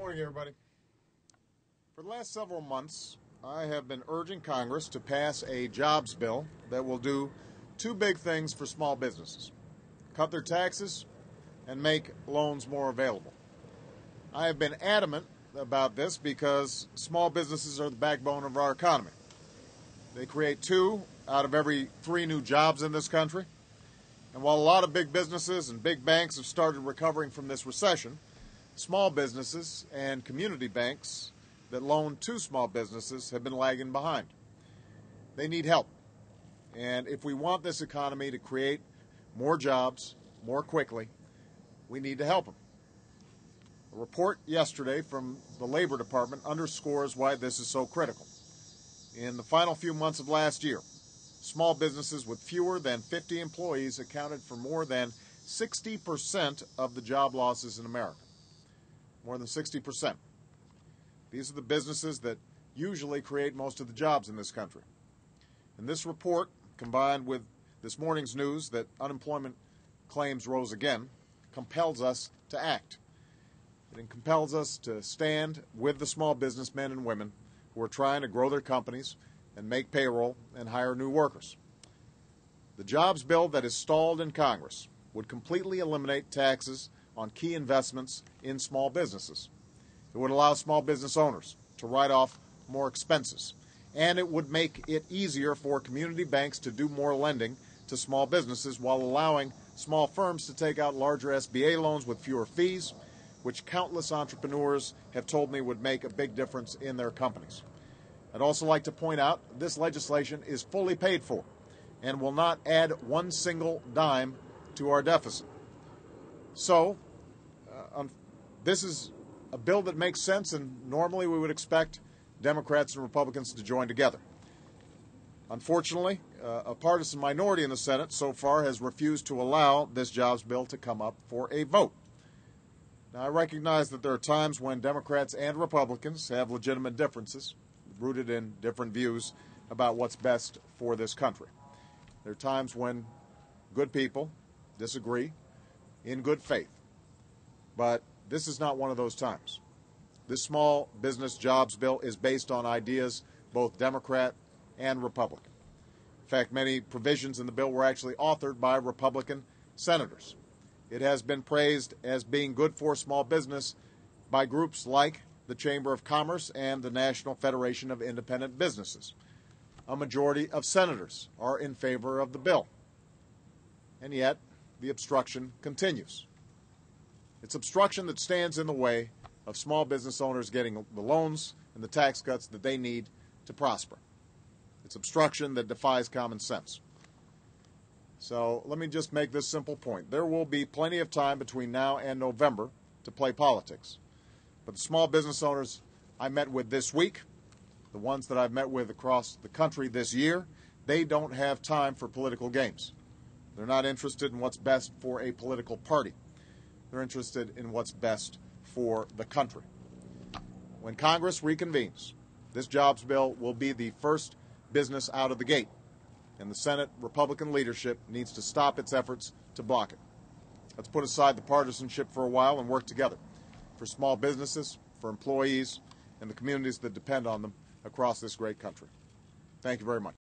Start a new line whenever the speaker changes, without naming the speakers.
morning, everybody. For the last several months, I have been urging Congress to pass a jobs bill that will do two big things for small businesses: cut their taxes and make loans more available. I have been adamant about this because small businesses are the backbone of our economy. They create 2 out of every 3 new jobs in this country. And while a lot of big businesses and big banks have started recovering from this recession, small businesses and community banks that loan to small businesses have been lagging behind. They need help. And if we want this economy to create more jobs more quickly, we need to help them. A report yesterday from the Labor Department underscores why this is so critical. In the final few months of last year, small businesses with fewer than 50 employees accounted for more than 60% of the job losses in America. More than 60%. These are the businesses that usually create most of the jobs in this country. And this report, combined with this morning's news that unemployment claims rose again, compels us to act. It compels us to stand with the small businessmen and women who are trying to grow their companies and make payroll and hire new workers. The jobs bill that is stalled in Congress would completely eliminate taxes on key investments in small businesses. It would allow small business owners to write off more expenses, and it would make it easier for community banks to do more lending to small businesses while allowing small firms to take out larger SBA loans with fewer fees, which countless entrepreneurs have told me would make a big difference in their companies. I'd also like to point out this legislation is fully paid for and will not add one single dime to our deficit. So, this is a bill that makes sense, and normally we would expect Democrats and Republicans to join together. Unfortunately, a partisan minority in the Senate so far has refused to allow this jobs bill to come up for a vote. Now, I recognize that there are times when Democrats and Republicans have legitimate differences, rooted in different views about what's best for this country. There are times when good people disagree in good faith. But this is not one of those times. This small business jobs bill is based on ideas both Democrat and Republican. In fact, many provisions in the bill were actually authored by Republican senators. It has been praised as being good for small business by groups like the Chamber of Commerce and the National Federation of Independent Businesses. A majority of senators are in favor of the bill. And yet, the obstruction continues. It's obstruction that stands in the way of small business owners getting the loans and the tax cuts that they need to prosper. It's obstruction that defies common sense. So let me just make this simple point. There will be plenty of time between now and November to play politics. But the small business owners I met with this week, the ones that I've met with across the country this year, they don't have time for political games. They're not interested in what's best for a political party. They're interested in what's best for the country. When Congress reconvenes, this jobs bill will be the first business out of the gate, and the Senate Republican leadership needs to stop its efforts to block it. Let's put aside the partisanship for a while and work together for small businesses, for employees, and the communities that depend on them across this great country. Thank you very much.